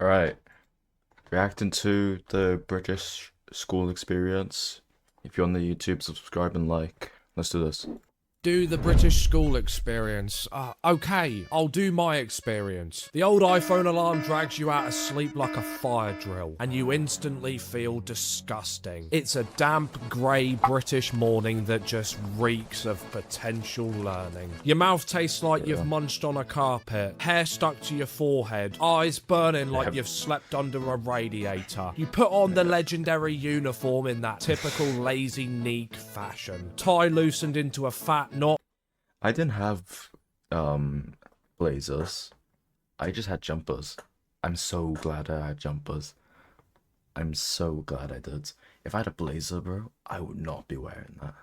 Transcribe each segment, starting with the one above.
Alright, reacting to the British school experience. If you're on the YouTube, subscribe and like. Let's do this. Do the British school experience. Okay, I'll do my experience. The old iPhone alarm drags you out of sleep like a fire drill, and you instantly feel disgusting. It's a damp, grey British morning that just reeks of potential learning. Your mouth tastes like you've munched on a carpet, hair stuck to your forehead, eyes burning like you've slept under a radiator. You put on the legendary uniform in that typical lazy neek fashion. Tie loosened into a fat knot. I didn't have blazers. I just had jumpers. I'm so glad I had jumpers. I'm so glad I did. If I had a blazer, bro, I would not be wearing that.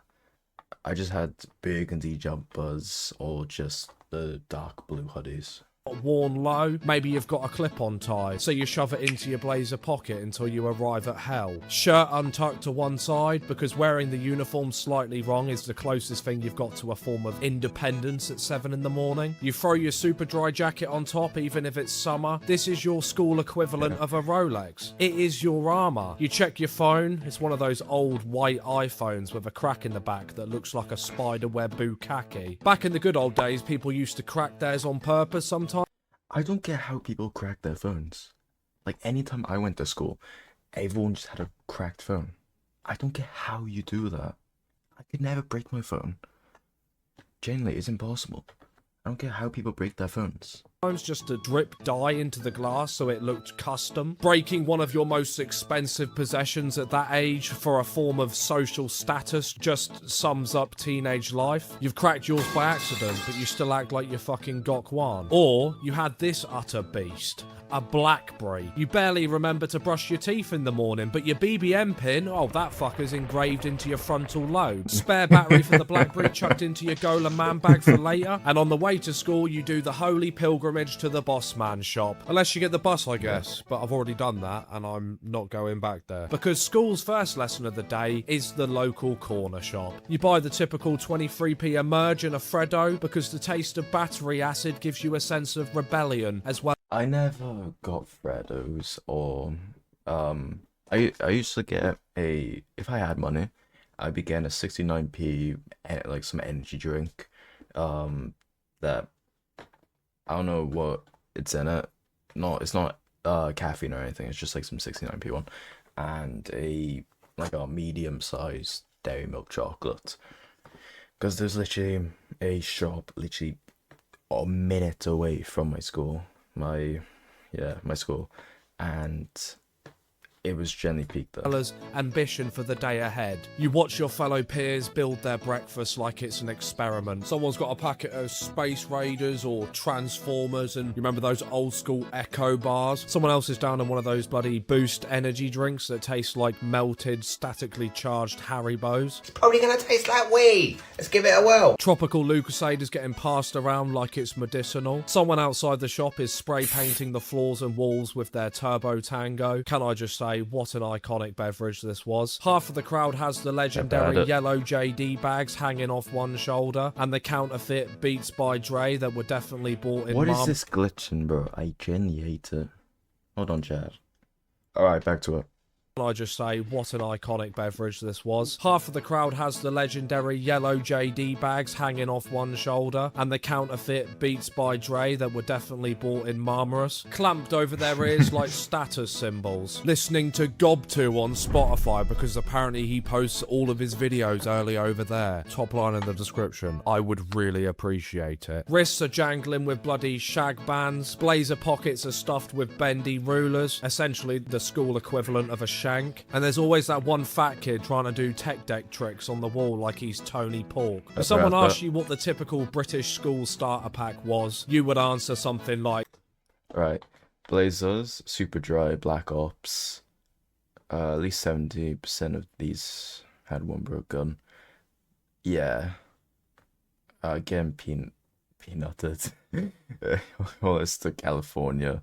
I just had burgundy jumpers or just the dark blue hoodies. Worn low, maybe you've got a clip-on tie, so you shove it into your blazer pocket until you arrive at hell. Shirt untucked to one side, because wearing the uniform slightly wrong is the closest thing you've got to a form of independence at 7 in the morning. You throw your super dry jacket on top even if it's summer. This is your school equivalent of a Rolex. It is your armour. You check your phone, it's one of those old white iPhones with a crack in the back that looks like a spiderweb bukkake. Back in the good old days, people used to crack theirs on purpose sometimes. I don't get how people crack their phones. Like, anytime I went to school, everyone just had a cracked phone. I don't get how you do that. I could never break my phone. Genuinely, it's impossible. I don't get how people break their phones. Just to drip dye into the glass so it looked custom. Breaking one of your most expensive possessions at that age for a form of social status just sums up teenage life. You've cracked yours by accident, but you still act like you fucking got one. Or you had this utter beast. A BlackBerry. You barely remember to brush your teeth in the morning, but your BBM pin, oh, that fucker's engraved into your frontal lobe. Spare battery for the BlackBerry chucked into your Gola man bag for later. And on the way to school, you do the holy pilgrimage to the boss man shop. Unless you get the bus, I guess. But I've already done that, and I'm not going back there. Because school's first lesson of the day is the local corner shop. You buy the typical 23p emerge and a Freddo, because the taste of battery acid gives you a sense of rebellion, as well. I never got Freddos or I used to get if I had money, I'd be getting a 69p like some energy drink that I don't know what it's in it. No, it's not caffeine or anything. It's just like some 69p one and a medium sized dairy milk chocolate. Because there's literally a shop literally a minute away from my school. My school, and it was generally peaked there. Ambition for the day ahead. You watch your fellow peers build their breakfast like it's an experiment. Someone's got a packet of Space Raiders or Transformers, and you remember those old school Echo bars? Someone else is down in one of those bloody Boost energy drinks that taste like melted, statically charged Haribos. It's probably gonna taste like weed. Let's give it a whirl. Tropical Lucasade is getting passed around like it's medicinal. Someone outside the shop is spray painting the floors and walls with their Turbo Tango. Can I just say, what an iconic beverage this was. Half of the crowd has the legendary yellow JD bags hanging off one shoulder, and the counterfeit Beats by Dre that were definitely bought in. What is this glitching, bro? I genuinely hate it. Hold on, Chad. Alright, back to it. I just say, what an iconic beverage this was. Half of the crowd has the legendary yellow JD bags hanging off one shoulder, and the counterfeit Beats by Dre that were definitely bought in Marmaris, clamped over their ears like status symbols. Listening to GOBTU on Spotify because apparently he posts all of his videos early over there. Top line in the description. I would really appreciate it. Wrists are jangling with bloody shag bands. Blazer pockets are stuffed with bendy rulers, essentially the school equivalent of a shank. And there's always that one fat kid trying to do tech deck tricks on the wall like he's Tony Pork. If someone asked you what the typical British school starter pack was, you would answer something like, right, Blazers, Super Dry, Black Ops. At least 70% of these had one broke gun. Yeah. Again, peanutted. Well, it's to California.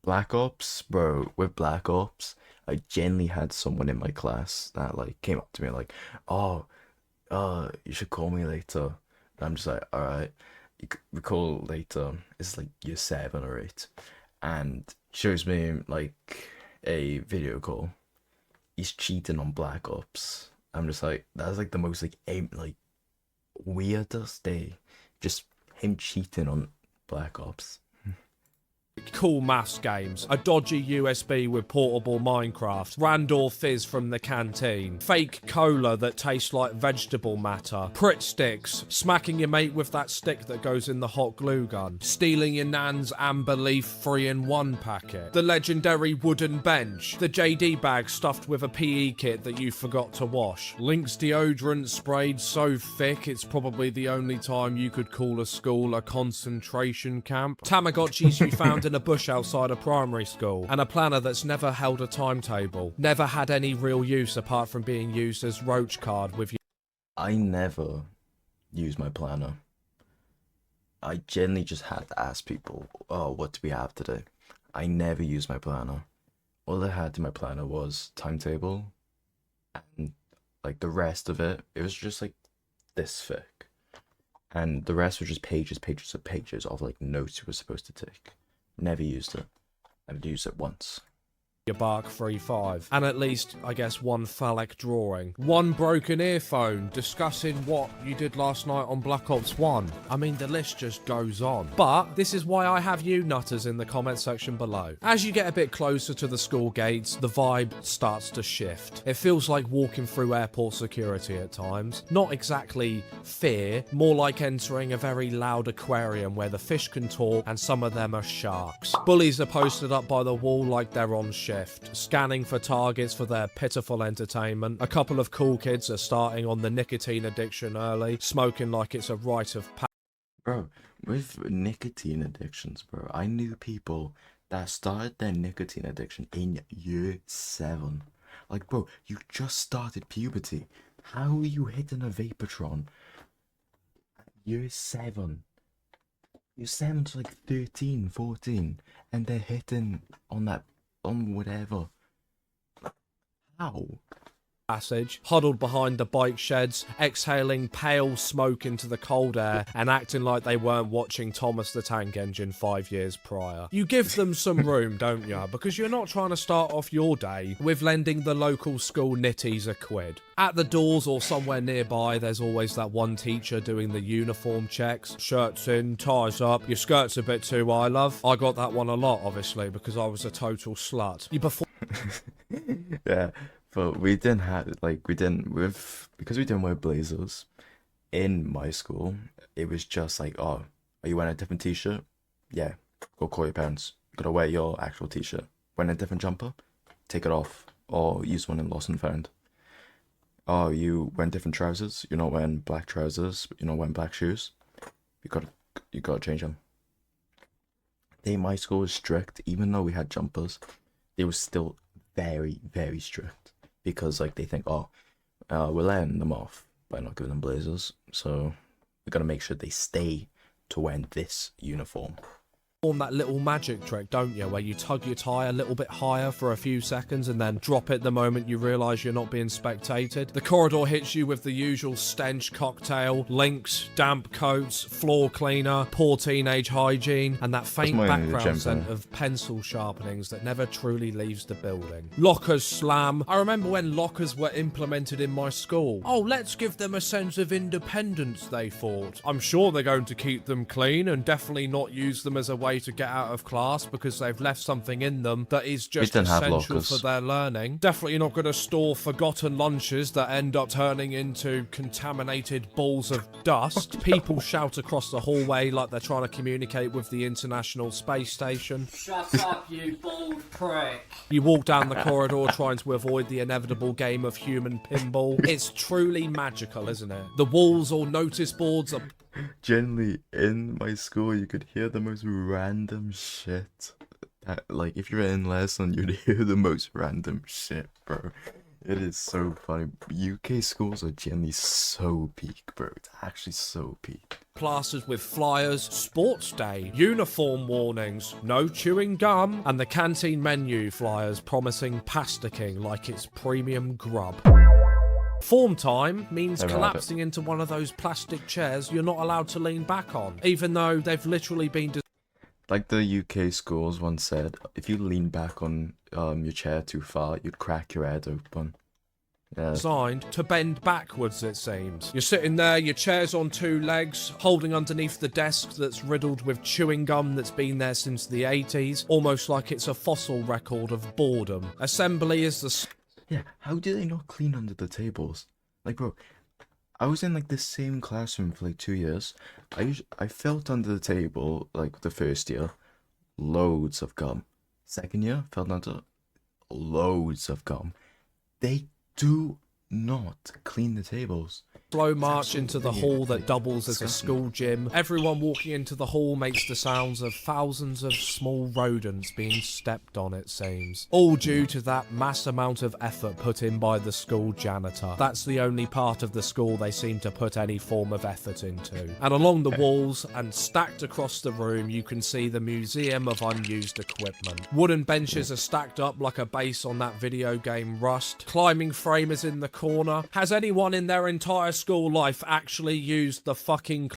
Black Ops, bro, with Black Ops, I genuinely had someone in my class that like came up to me like, oh, you should call me later. And I'm just like, all right, we call later. It's like year 7 or 8, and shows me like a video call. He's cheating on Black Ops. I'm just like, that's like the most like weirdest day. Just him cheating on Black Ops. Cool maths games, a dodgy USB with portable Minecraft, Randall Fizz from the canteen, fake cola that tastes like vegetable matter, Pritt sticks, smacking your mate with that stick that goes in the hot glue gun, stealing your nan's Amber Leaf 3-in-1 packet, the legendary wooden bench, the JD bag stuffed with a PE kit that you forgot to wash, Lynx deodorant sprayed so thick it's probably the only time you could call a school a concentration camp, Tamagotchis you found in a bush outside a primary school, and a planner that's never held a timetable, never had any real use apart from being used as roach card with you. I never use my planner. I generally just had to ask people, oh, what do we have today? I never use my planner. All I had in my planner was timetable, and like the rest of it, it was just like this thick. And the rest were just pages of like notes you were supposed to take. Never used it. I've used it once. Your Bark 3.5, and at least, I guess, one phallic drawing. One broken earphone discussing what you did last night on Black Ops 1. I mean, the list just goes on. But this is why I have you nutters in the comment section below. As you get a bit closer to the school gates, the vibe starts to shift. It feels like walking through airport security at times. Not exactly fear, more like entering a very loud aquarium where the fish can talk and some of them are sharks. Bullies are posted up by the wall like they're on shift, scanning for targets for their pitiful entertainment. A couple of cool kids are starting on the nicotine addiction early, smoking like it's a rite of passage. Bro, with nicotine addictions, bro, I knew people that started their nicotine addiction in year 7. Like, bro, you just started puberty. How are you hitting a Vaportron at year 7? You're 7 to like 13, 14, and they're hitting on that, on whatever. How? Passage, huddled behind the bike sheds, exhaling pale smoke into the cold air and acting like they weren't watching Thomas the Tank Engine 5 years prior. You give them some room, don't ya? Because you're not trying to start off your day with lending the local school nitties a quid. At the doors or somewhere nearby, there's always that one teacher doing the uniform checks. Shirts in, ties up, your skirt's a bit too high, love. I got that one a lot, obviously, because I was a total slut. You perform... Yeah. But we didn't have, like, because we didn't wear blazers in my school, it was just like, oh, are you wearing a different t-shirt? Yeah, go call your parents. You gotta wear your actual t-shirt. Wearing a different jumper? Take it off. Or use one in lost and found. Oh, you wearing different trousers? You're not wearing black trousers, you're not wearing black shoes? You gotta change them. My school was strict, even though we had jumpers, it was still very, very strict. Because like they think, oh, we're letting them off by not giving them blazers, so we gotta make sure they stay to wear this uniform. That little magic trick, don't you, where you tug your tie a little bit higher for a few seconds and then drop it the moment you realise you're not being spectated. The corridor hits you with the usual stench cocktail, links, damp coats, floor cleaner, poor teenage hygiene, and that faint background scent of pencil sharpenings that never truly leaves the building. Lockers slam. I remember when lockers were implemented in my school. Oh, let's give them a sense of independence, they thought. I'm sure they're going to keep them clean and definitely not use them as a way to get out of class because they've left something in them that is just essential for their learning. Definitely not going to store forgotten lunches that end up turning into contaminated balls of dust. People shout across the hallway like they're trying to communicate with the International Space Station. Shut up, you bald prick. You walk down the corridor trying to avoid the inevitable game of human pinball. It's truly magical, isn't it? The walls or notice boards are... Generally, in my school, you could hear the most random shit. Like, if you're in lesson, you'd hear the most random shit, bro. It is so funny. UK schools are generally so peak, bro. It's actually so peak. Plastered with flyers, sports day, uniform warnings, no chewing gum, and the canteen menu flyers promising pasticking like it's premium grub. Form time means collapsing into one of those plastic chairs you're not allowed to lean back on, even though they've literally been... Like the UK schools once said, if you lean back on your chair too far, you'd crack your head open. Yeah. Designed to bend backwards, it seems. You're sitting there, your chair's on two legs, holding underneath the desk that's riddled with chewing gum that's been there since the 80s, almost like it's a fossil record of boredom. Assembly is the... Yeah, how do they not clean under the tables? Like, bro, I was in like the same classroom for like 2 years. I felt under the table like the first year, loads of gum. Second year, felt under loads of gum. They do not clean the tables. slow march into the hall that like, doubles as a disgusting. school gym. Everyone walking into the hall makes the sounds of thousands of small rodents being stepped on, it seems. All due to that mass amount of effort put in by the school janitor. That's the only part of the school they seem to put any form of effort into. And along the walls and stacked across the room, you can see the Museum of Unused Equipment. Wooden benches are stacked up like a base on that video game Rust. Climbing frame is in the corner. Has anyone in their entire school life actually used the fucking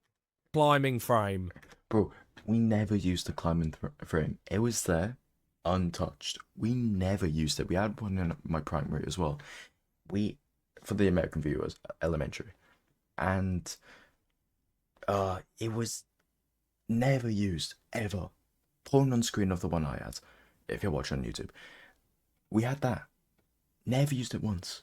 climbing frame? Bro, we never used the climbing frame. It was there, untouched. We never used it. We had one in my primary as well. For the American viewers, elementary. And it was never used, ever. Porn on screen of the one I had, if you're watching on YouTube. We had that. Never used it once.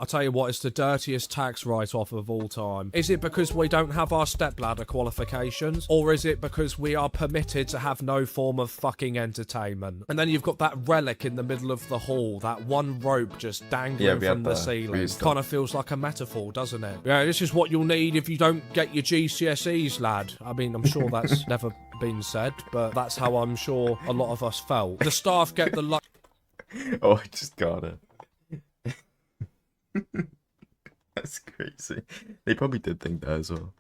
I'll tell you what, it's the dirtiest tax write-off of all time. Is it because we don't have our stepladder qualifications? Or is it because we are permitted to have no form of fucking entertainment? And then you've got that relic in the middle of the hall, that one rope just dangling from the ceiling. Kind of feels like a metaphor, doesn't it? Yeah, this is what you'll need if you don't get your GCSEs, lad. I mean, I'm sure that's never been said, but that's how I'm sure a lot of us felt. The staff get the Oh, I just got it. That's crazy. They probably did think that as well.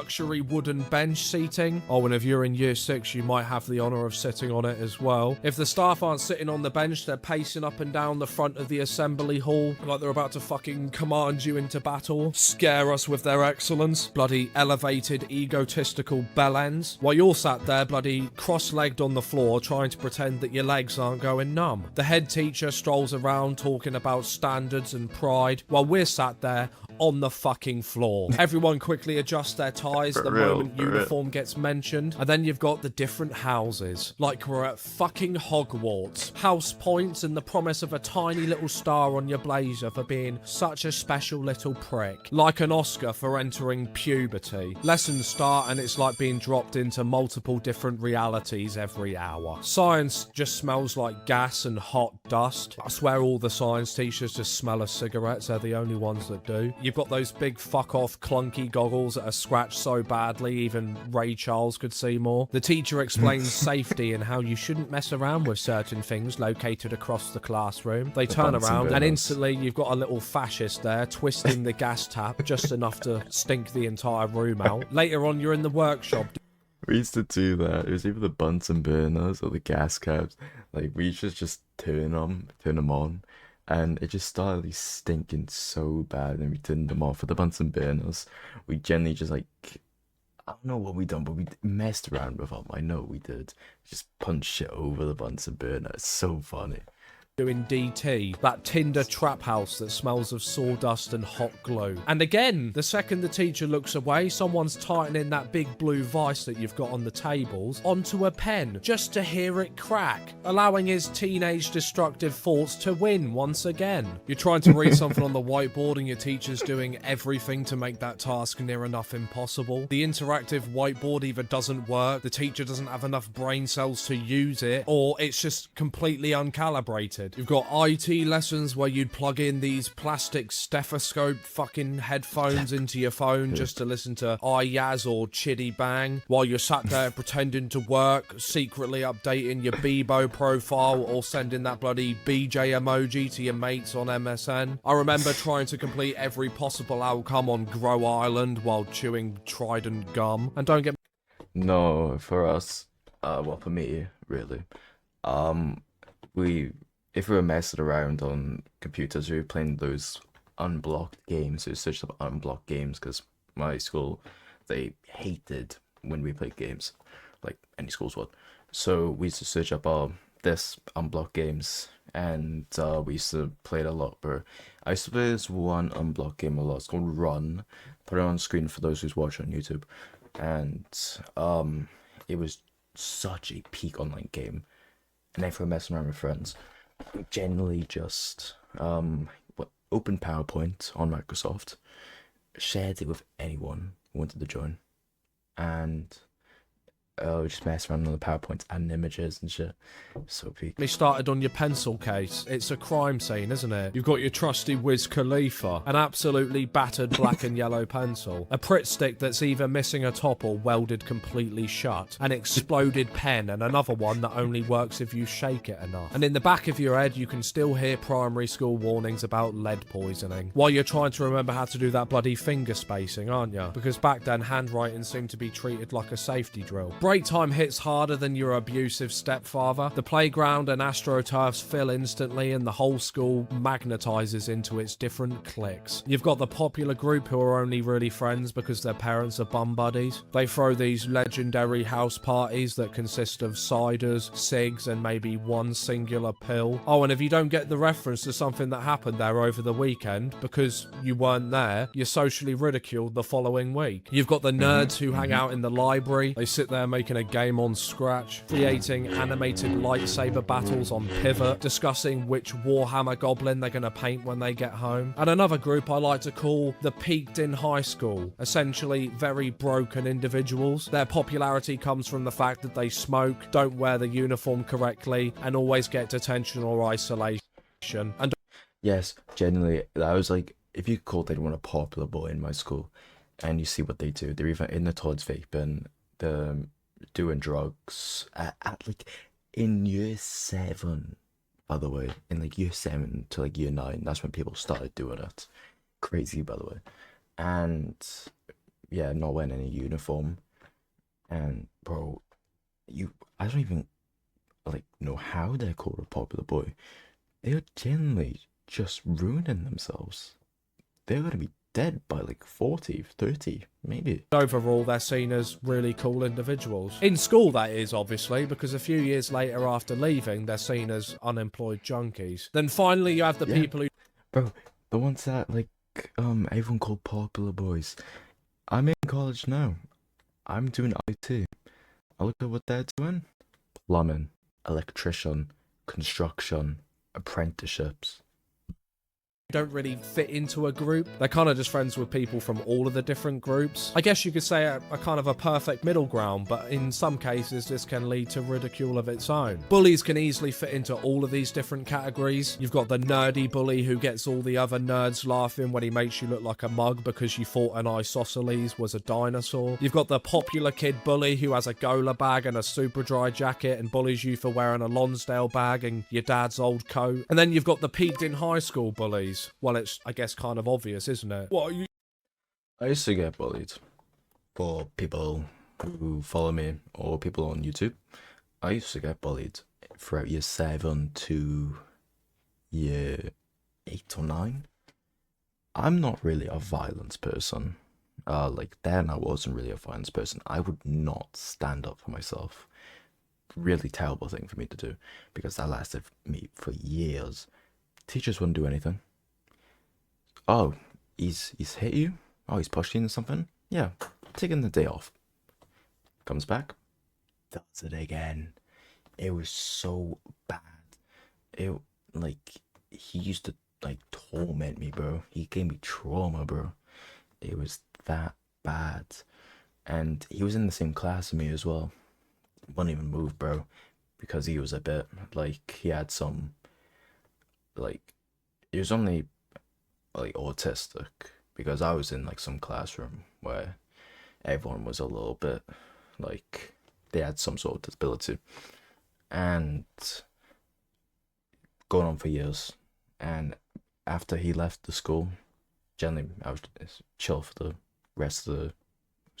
luxury wooden bench seating. Oh, and if you're in year 6, you might have the honour of sitting on it as well. If the staff aren't sitting on the bench, they're pacing up and down the front of the assembly hall like they're about to fucking command you into battle, scare us with their excellence. Bloody elevated, egotistical bellends. While you're sat there bloody cross-legged on the floor trying to pretend that your legs aren't going numb. The head teacher strolls around talking about standards and pride while we're sat there on the fucking floor. Everyone quickly adjusts their ties the moment uniform gets mentioned. And then you've got the different houses. Like we're at fucking Hogwarts. House points and the promise of a tiny little star on your blazer for being such a special little prick. Like an Oscar for entering puberty. Lessons start and it's like being dropped into multiple different realities every hour. Science just smells like gas and hot dust. I swear all the science teachers just smell of cigarettes. They're the only ones that do. You've got those big fuck off clunky goggles that are scratched so badly even Ray Charles could see more. The teacher explains safety and how you shouldn't mess around with certain things located across the classroom. They turn around and instantly you've got a little fascist there twisting the gas tap just enough to stink the entire room out. Later on you're in the workshop. We used to do that. It was either the Bunsen burners or the gas caps. Like we used to just turn them on. And it just started stinking so bad, and we turned them off. For the Bunsen burners, we generally just I don't know what we done, but we messed around with them. I know we did. Just punched shit over the Bunsen burner. It's so funny. Doing DT, that Tinder trap house that smells of sawdust and hot glue. And again, the second the teacher looks away, someone's tightening that big blue vice that you've got on the tables onto a pen, just to hear it crack, allowing his teenage destructive thoughts to win once again. You're trying to read something on the whiteboard and your teacher's doing everything to make that task near enough impossible. The interactive whiteboard either doesn't work, the teacher doesn't have enough brain cells to use it, or it's just completely uncalibrated. You've got IT lessons where you'd plug in these plastic stethoscope fucking headphones into your phone just to listen to iYaz or Chitty Bang while you're sat there pretending to work, secretly updating your Bebo profile or sending that bloody BJ emoji to your mates on MSN. I remember trying to complete every possible outcome on Grow Island while chewing Trident gum. And don't get No, for us, well, for me, really, if we were messing around on computers, we were playing those unblocked games. It was such unblocked games because my school, they hated when we played games. like any schools would. So we used to search up this unblocked games, and we used to play it a lot, bro. I used to play this one unblocked game a lot. It's called Run. Put it on screen for those who's watching on YouTube. And it was such a peak online game. And if we're messing around with friends, we generally just open PowerPoint on Microsoft, shared it with anyone who wanted to join, and just mess around on the PowerPoint, adding images and shit. So peak. Me started on your pencil case. It's a crime scene, isn't it? You've got your trusty Wiz Khalifa, an absolutely battered black and yellow pencil, a Pritt stick that's either missing a top or welded completely shut, an exploded pen, and another one that only works if you shake it enough. And in the back of your head, you can still hear primary school warnings about lead poisoning, while you're trying to remember how to do that bloody finger spacing, aren't you? Because back then, handwriting seemed to be treated like a safety drill. Break time hits harder than your abusive stepfather. The playground and astroturfs fill instantly, and the whole school magnetizes into its different cliques. You've got the popular group who are only really friends because their parents are bum buddies. They throw these legendary house parties that consist of ciders, cigs, and maybe one singular pill. Oh, and if you don't get the reference to something that happened there over the weekend because you weren't there, you're socially ridiculed the following week. You've got the nerds who hang out in the library. They sit there making a game on Scratch, creating animated lightsaber battles on Pivot, discussing which Warhammer goblin they're going to paint when they get home. And another group I like to call the peaked in high school, essentially very broken individuals. Their popularity comes from the fact that they smoke, don't wear the uniform correctly, and always get detention or isolation. And Yes, genuinely, I was like, if you called anyone a popular boy in my school, and you see what they do, they're either in the toilets vaping, they're doing drugs, like in year 7, by the way, in like year 7 to like year 9, that's when people started doing it. Crazy, by the way. And yeah, not wearing any uniform. And bro, I don't even like know how they're called a popular boy. They're generally just ruining themselves. They're gonna be dead by like 40, 30, maybe. overall, they're seen as really cool individuals. In school, that is, obviously, because a few years later after leaving, they're seen as unemployed junkies. Then finally, you have the people who... Bro, the ones that, like, everyone called popular boys. I'm in college now. I'm doing IT. I look at what they're doing. Plumbing, electrician, construction, apprenticeships. don't really fit into a group. They're kind of just friends with people from all of the different groups. I guess you could say a kind of a perfect middle ground, but in some cases this can lead to ridicule of its own. Bullies can easily fit into all of these different categories. You've got the nerdy bully who gets all the other nerds laughing when he makes you look like a mug because you thought an isosceles was a dinosaur. You've got the popular kid bully who has a Gola bag and a super dry jacket and bullies you for wearing a Lonsdale bag and your dad's old coat. And then you've got the peaked in high school bullies. Well, it's, I guess, kind of obvious, isn't it? What are you... I used to get bullied for people who follow me or people on YouTube. I used to get bullied throughout year 7 to year 8 or 9. I'm not really a violence person. Like then I wasn't really a violence person. I would not stand up for myself. Really terrible thing for me to do because that lasted me for years. Teachers wouldn't do anything. Oh, he's hit you? Oh, he's pushed you into something? Yeah, taking the day off. Comes back, does it again. It was so bad. It, like, he used to, like, torment me, bro. He gave me trauma, bro. It was that bad. And he was in the same class as me as well. Wouldn't even move, bro. Because he was a bit, like, he had some, like, he was only like autistic because I was in like some classroom where everyone was a little bit like they had some sort of disability, and going on for years. And after he left the school, generally I was chill for the rest of the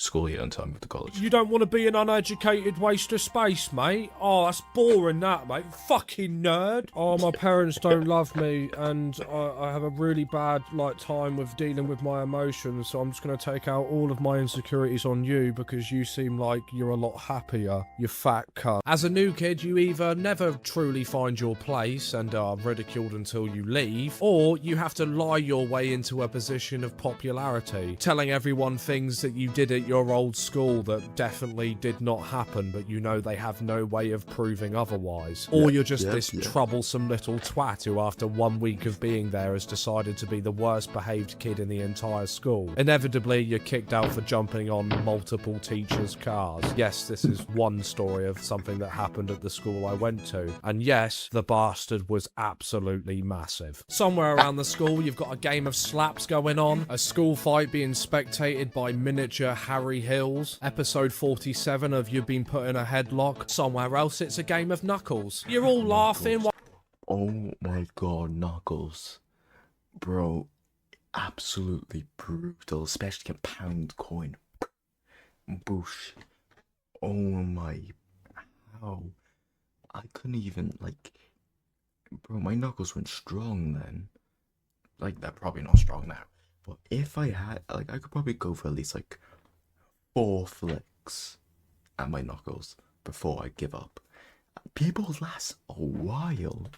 school year until I moved to college. You don't want to be an uneducated waste of space, mate? Oh, that's boring, that, mate. Fucking nerd. Oh, my parents don't love me, and I have a really bad, time with dealing with my emotions, so I'm just going to take out all of my insecurities on you because you seem like you're a lot happier, you fat cunt. As a new kid, you either never truly find your place and are ridiculed until you leave, or you have to lie your way into a position of popularity, telling everyone things that you did at your old school that definitely did not happen, but you know they have no way of proving otherwise. Or you're just this troublesome little twat who after 1 week of being there has decided to be the worst behaved kid in the entire school. Inevitably, you're kicked out for jumping on multiple teachers' cars. Yes, this is one story of something that happened at the school I went to. And yes, the bastard was absolutely massive. Somewhere around the school, you've got a game of slaps going on, a school fight being spectated by miniature Harry Hills, episode 47 of You've Been Put in a Headlock. Somewhere else, it's a game of Knuckles. You're all laughing. Oh my god, Knuckles. Bro, absolutely brutal, especially a pound coin. Boosh. Oh my, how? I couldn't even, bro, my knuckles went strong then. They're probably not strong now. But if I had, I could probably go for at least, 4 flicks at my knuckles before I give up. People last a while.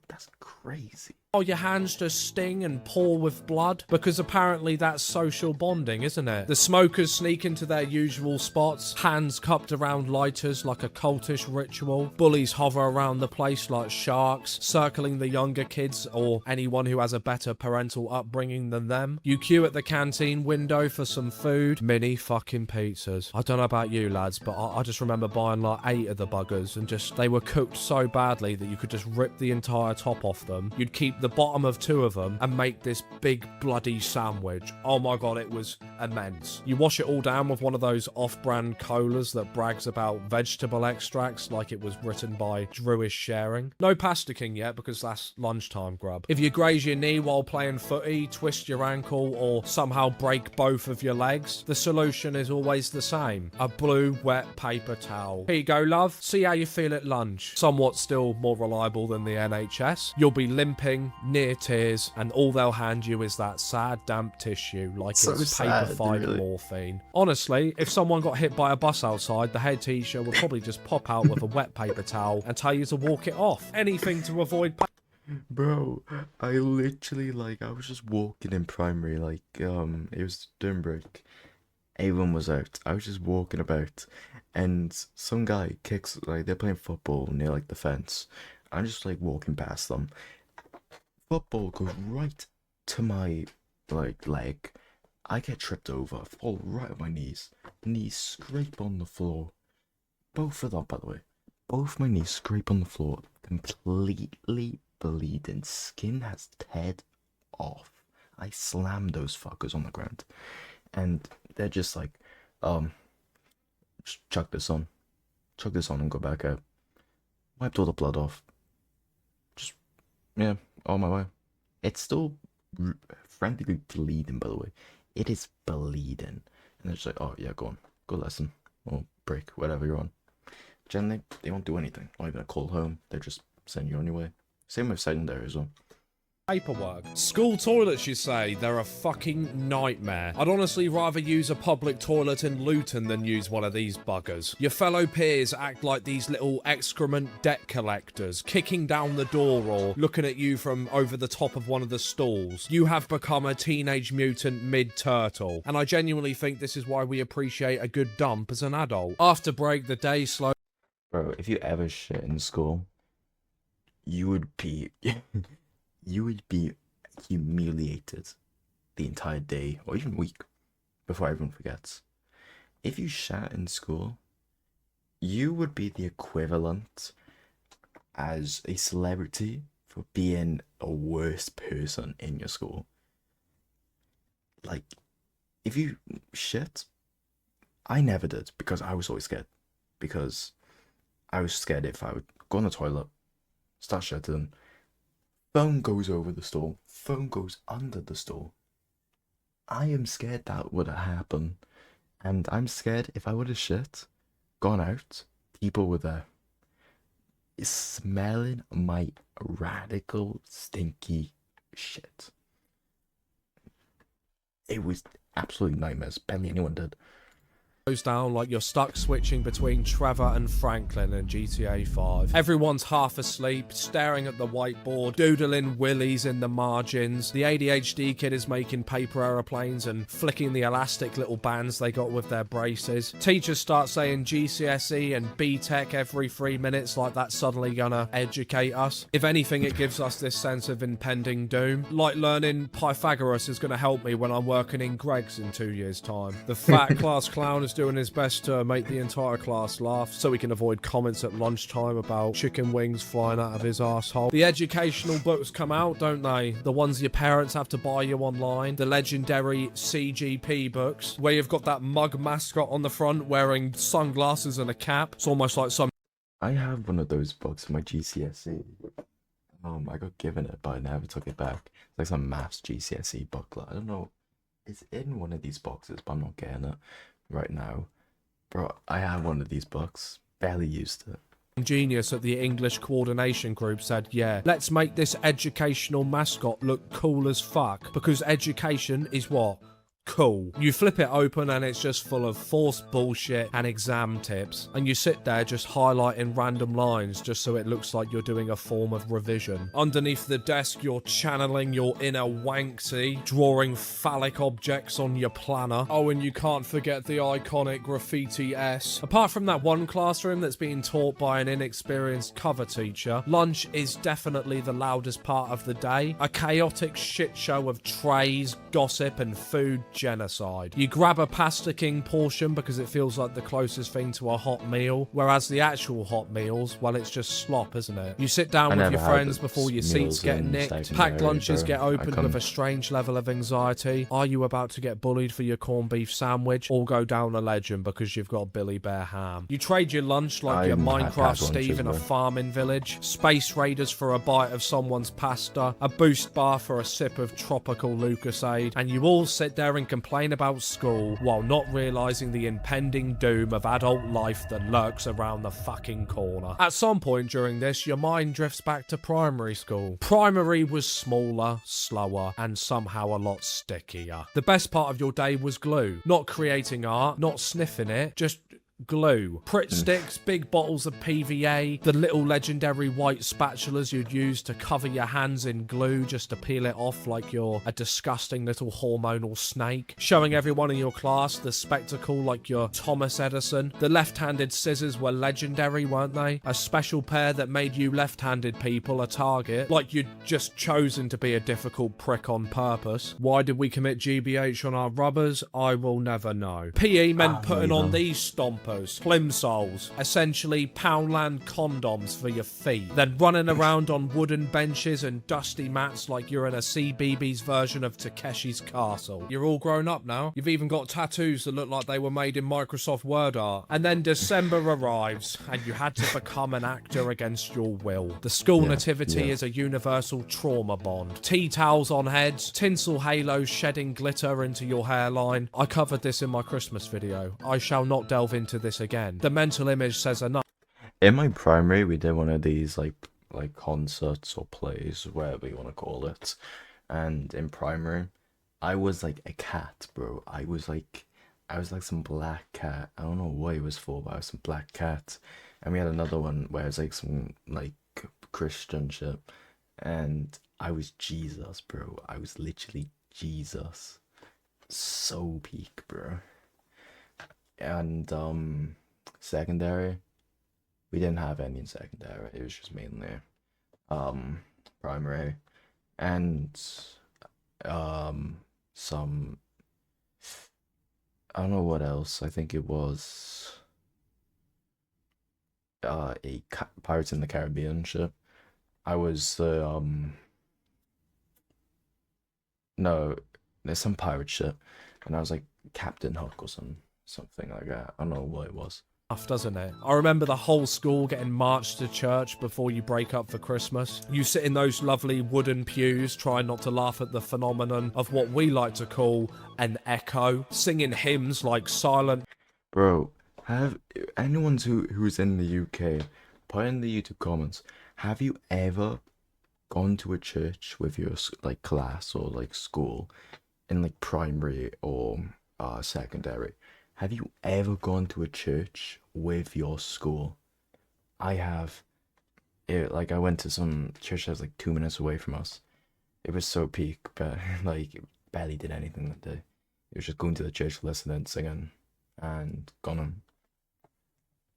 That's crazy. Oh, your hands just sting and pour with blood? Because apparently that's social bonding, isn't it? The smokers sneak into their usual spots, hands cupped around lighters like a cultish ritual. Bullies hover around the place like sharks, circling the younger kids or anyone who has a better parental upbringing than them. You queue at the canteen window for some food. Mini fucking pizzas. I don't know about you lads, but I just remember buying 8 of the buggers and they were cooked so badly that you could just rip the entire top off them. You'd keep the bottom of 2 of them and make this big bloody sandwich. Oh my god, it was immense. You wash it all down with one of those off-brand colas that brags about vegetable extracts like it was written by Drewish Sharing. No pasta king yet because that's lunchtime grub. If you graze your knee while playing footy, twist your ankle or somehow break both of your legs, the solution is always the same. A blue wet paper towel. Here you go, love. See how you feel at lunch. Somewhat still more reliable than the NHS. You'll be limping, near tears, and all they'll hand you is that sad damp tissue like So it's sad, paper-fied really. morphine. Honestly, if someone got hit by a bus outside, the head teacher would probably just pop out with a wet paper towel and tell you to walk it off. Anything to avoid Bro, I literally, I was just walking in primary, it was during break. Everyone was out. I was just walking about, and some guy kicks, they're playing football near, the fence. I'm just, walking past them. Football goes right to my, leg. I get tripped over, fall right on my knees. Knees scrape on the floor. Both of them, by the way. Both my knees scrape on the floor, completely bleeding. Skin has teared off. I slammed those fuckers on the ground. And they're just just chuck this on. Chuck this on and go back out. Wiped all the blood off. Just, yeah, on my way. It's still frantically bleeding, by the way. It is bleeding. And they're just oh, yeah, go on. Go lesson. Or break, whatever you're on. Generally, they won't do anything. Not even a call home. They just send you on your way. Same with secondary as well. paperwork. School toilets, you say? They're a fucking nightmare. I'd honestly rather use a public toilet in Luton than use one of these buggers. Your fellow peers act like these little excrement debt collectors, kicking down the door or looking at you from over the top of one of the stalls. You have become a teenage mutant mid-turtle, and I genuinely think this is why we appreciate a good dump as an adult. After break, the day slows. Bro, if you ever shit in school, you would be... you would be humiliated the entire day or even week before everyone forgets. If you shat in school, you would be the equivalent as a celebrity for being a worst person in your school. Like, if you shit, I never did because I was always scared. Because I was scared if I would go on the toilet, start shitting, phone goes over the stall, phone goes under the stall. I am scared that would happen. And I'm scared if I would have gone out, people were there smelling my radical stinky shit. It was absolutely nightmares. Barely anyone did. Goes down like you're stuck switching between Trevor and Franklin in GTA 5. Everyone's half asleep, staring at the whiteboard, doodling willies in the margins. The ADHD kid is making paper aeroplanes and flicking the elastic little bands they got with their braces. Teachers start saying GCSE and BTEC every 3 minutes like that's suddenly gonna educate us. If anything, it gives us this sense of impending doom. Like learning Pythagoras is gonna help me when I'm working in Greg's in 2 years' time. The fat class clown is doing his best to make the entire class laugh so he can avoid comments at lunchtime about chicken wings flying out of his asshole. The educational books come out, don't they? The ones your parents have to buy you online. The legendary CGP books, where you've got that mug mascot on the front wearing sunglasses and a cap. It's almost like some... I have one of those books for my GCSE. I got given it, but I never took it back. It's like some maths GCSE booklet. I don't know. It's in one of these boxes, but I'm not getting it right now. Bro, I have one of these books. Barely used it. Genius at the English coordination group said, yeah, let's make this educational mascot look cool as fuck. Because education is what? Cool. You flip it open and it's just full of forced bullshit and exam tips. And you sit there just highlighting random lines just so it looks like you're doing a form of revision. Underneath the desk, you're channeling your inner Wanksy, drawing phallic objects on your planner. Oh, and you can't forget the iconic graffiti S. Apart from that one classroom that's being taught by an inexperienced cover teacher, lunch is definitely the loudest part of the day. A chaotic shit show of trays, gossip, and food genocide. You grab a Pasta King portion because it feels like the closest thing to a hot meal, whereas the actual hot meals, well, it's just slop, isn't it? You sit down with your friends before your seats get nicked, packed lunches get opened with a strange level of anxiety. Are you about to get bullied for your corned beef sandwich or go down a legend because you've got Billy Bear ham? You trade your lunch like your Minecraft Steve in a farming village, Space Raiders for a bite of someone's pasta, a Boost bar for a sip of tropical Lucasade, and you all sit there and complain about school while not realizing the impending doom of adult life that lurks around the fucking corner. At some point during this, your mind drifts back to primary school. Primary was smaller, slower, and somehow a lot stickier. The best part of your day was glue. Not creating art, not sniffing it, just glue. Pritt sticks, big bottles of PVA, the little legendary white spatulas you'd use to cover your hands in glue just to peel it off like you're a disgusting little hormonal snake. Showing everyone in your class the spectacle like you're Thomas Edison. The left-handed scissors were legendary, weren't they? A special pair that made you left-handed people a target, like you'd just chosen to be a difficult prick on purpose. Why did we commit GBH on our rubbers? I will never know. PE meant putting on these stompers, plimsolls, essentially Poundland condoms for your feet, then running around on wooden benches and dusty mats like you're in a CBeebies version of Takeshi's Castle. You're all grown up now. You've even got tattoos that look like they were made in Microsoft Word art. And then December arrives, and you had to become an actor against your will. The school nativity is a universal trauma bond. Tea towels on heads, tinsel halos shedding glitter into your hairline. I covered this in my Christmas video. I shall not delve into this again. The mental image says enough. In my primary, we did one of these like concerts or plays, whatever you want to call it. And in primary, I was like a cat, bro. I was like some black cat. I don't know what it was for, but I was some black cat. And we had another one where it was like some like Christian shit. And I was Jesus, bro. I was literally Jesus. So peak, bro. And secondary, we didn't have any in secondary. It was just mainly primary and some, I don't know what else. I think it was Pirates in the Caribbean ship. I was no, there's some pirate ship, and I was like Captain Hook or something like that. I don't know what it was. doesn't it? I remember the whole school getting marched to church before you break up for Christmas. You sit in those lovely wooden pews, trying not to laugh at the phenomenon of what we like to call an echo, singing hymns like Silent. Bro, have anyone who's in the UK, put in the YouTube comments, have you ever gone to a church with your like class or like school in like primary or secondary? Have you ever gone to a church with your school? I have. Like I went to some church that was like 2 minutes away from us. It was so peak, but like it barely did anything that day. It was just going to the church, listening, singing, and gone on.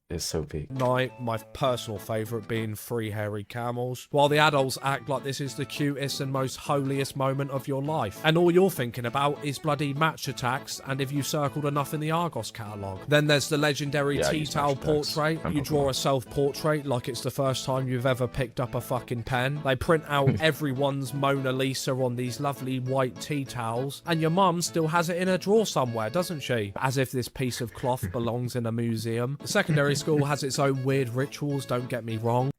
It's so peak. Night, my personal favourite being Three Hairy Camels, while the adults act like this is the cutest and most holiest moment of your life, and all you're thinking about is bloody match attacks and if you circled enough in the Argos catalogue. Then there's the legendary tea towel portrait. You draw a self-portrait like it's the first time you've ever picked up a fucking pen. They print out everyone's Mona Lisa on these lovely white tea towels, and your mum still has it in her drawer somewhere, doesn't she? As if this piece of cloth belongs in a museum. The secondary school has its own weird rituals, don't get me wrong.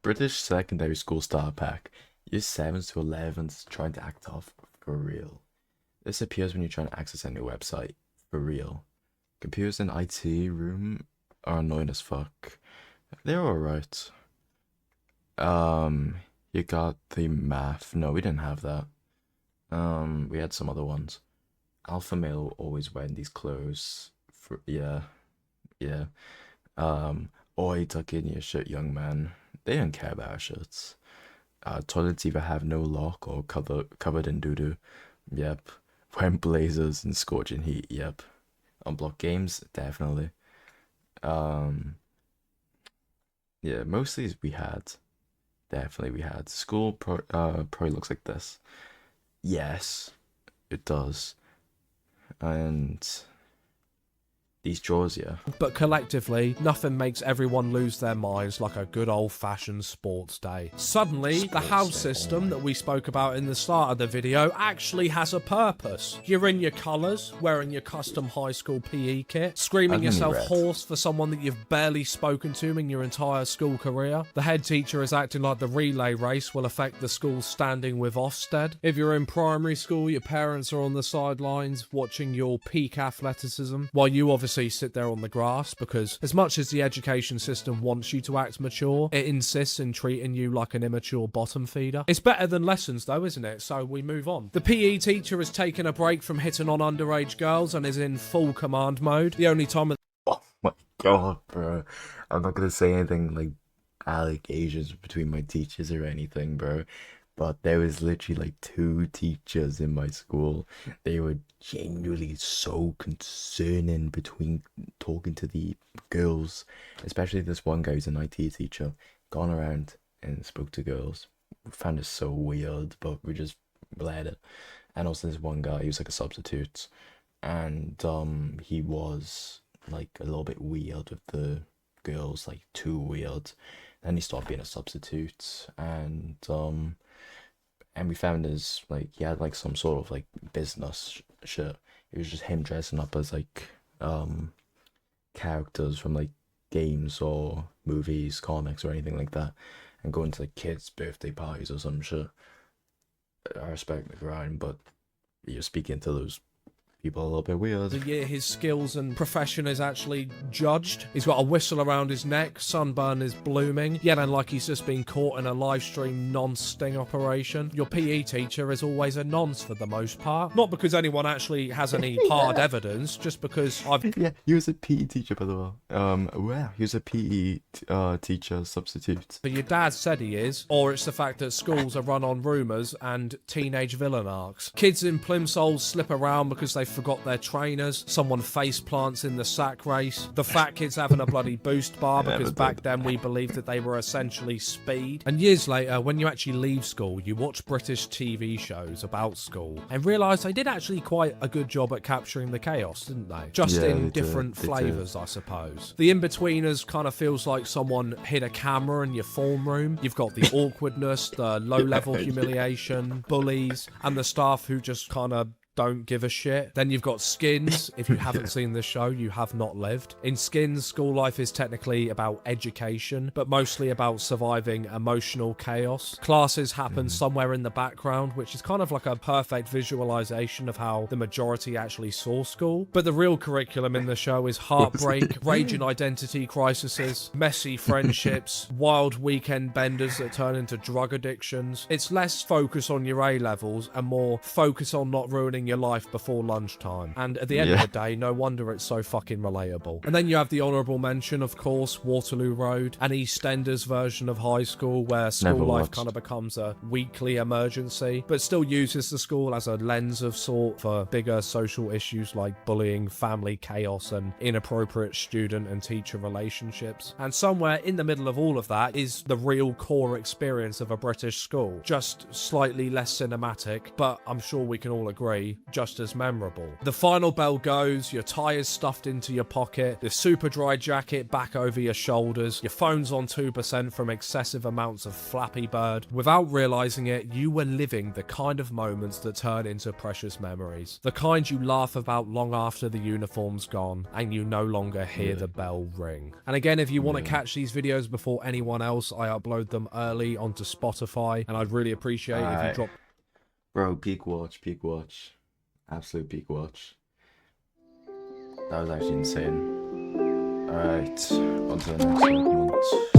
British secondary school starter pack. Year 7s to 11s trying to act tough for real. This appears when you're trying to access any website for real. Computers in IT room are annoying as fuck. They're alright. You got the math. No, we didn't have that. We had some other ones. Alpha male always wearing these clothes. Yeah. Oi, tuck in your shirt, young man. They don't care about our shirts. Toilets either have no lock or covered in doo-doo. Yep. Wearing blazers and scorching heat. Yep. Unblocked games, definitely. Yeah, most of these we had. Definitely we had. School probably looks like this. Yes, it does. And these drawers, yeah. But collectively, nothing makes everyone lose their minds like a good old-fashioned sports day. Suddenly, the house system that we spoke about in the start of the video actually has a purpose. You're in your colours, wearing your custom high school PE kit, screaming yourself hoarse for someone that you've barely spoken to in your entire school career. The head teacher is acting like the relay race will affect the school's standing with Ofsted. If you're in primary school, your parents are on the sidelines watching your peak athleticism, while you obviously sit there on the grass, because as much as the education system wants you to act mature, it insists in treating you like an immature bottom feeder. It's better than lessons though, isn't it? So we move on. The PE teacher has taken a break from hitting on underage girls and is in full command mode. The only time of Oh my god, bro. I'm not gonna say anything like allegations between my teachers or anything, bro. But there was literally like 2 teachers in my school. They were genuinely so concerning between talking to the girls, especially this one guy who's an IT teacher, gone around and spoke to girls. We found it so weird, but we just bled it. And also this one guy, he was like a substitute, and he was like a little bit weird with the girls, like too weird. Then he stopped being a substitute, and we found his, like, he had like some sort of like business shit. It was just him dressing up as like characters from like games or movies, comics or anything like that, and going to like kids' birthday parties or some shit. I respect the grind, but you're speaking to those people a little bit weird. the year his skills and profession is actually judged. He's got a whistle around his neck, sunburn is blooming, yelling like he's just been caught in a live stream non-sting operation. Your PE teacher is always a nonce for the most part. Not because anyone actually has any hard evidence, just because I've... Yeah, he was a PE teacher, by the way. Wow, he was a PE teacher substitute. But your dad said he is, or it's the fact that schools are run on rumours and teenage villain arcs. Kids in plimsolls slip around because they forgot their trainers, someone face plants in the sack race, the fat kids having a bloody boost bar because back then we believed that they were essentially speed. And years later, when you actually leave school, you watch British TV shows about school and realise they did actually quite a good job at capturing the chaos, didn't they? Just in different flavours, I suppose. The in-betweeners kind of feels like someone hid a camera in your form room. You've got the awkwardness, the low-level humiliation, bullies, and the staff who just kind of don't give a shit. Then you've got Skins. If you haven't seen this show, you have not lived. In Skins, school life is technically about education, but mostly about surviving emotional chaos. Classes happen somewhere in the background, which is kind of like a perfect visualization of how the majority actually saw school. But the real curriculum in the show is heartbreak, raging identity crises, messy friendships, wild weekend benders that turn into drug addictions. It's less focus on your A levels and more focus on not ruining your life before lunchtime. And at the end of the day, no wonder it's so fucking relatable. And then you have the honourable mention, of course, Waterloo Road, an EastEnders version of high school where school life kind of becomes a weekly emergency, but still uses the school as a lens of sort for bigger social issues like bullying, family chaos, and inappropriate student and teacher relationships. And somewhere in the middle of all of that is the real core experience of a British school, just slightly less cinematic, but I'm sure we can all agree, just as memorable. The final bell goes, your tie is stuffed into your pocket, the super dry jacket back over your shoulders, your phone's on 2% from excessive amounts of Flappy Bird. Without realising it, you were living the kind of moments that turn into precious memories. The kind you laugh about long after the uniform's gone and you no longer hear the bell ring. And again, if you want to catch these videos before anyone else, I upload them early onto Spotify, and I'd really appreciate if you drop... Bro, peak watch. Absolute peak watch. That was actually insane. Alright, on to the next segment.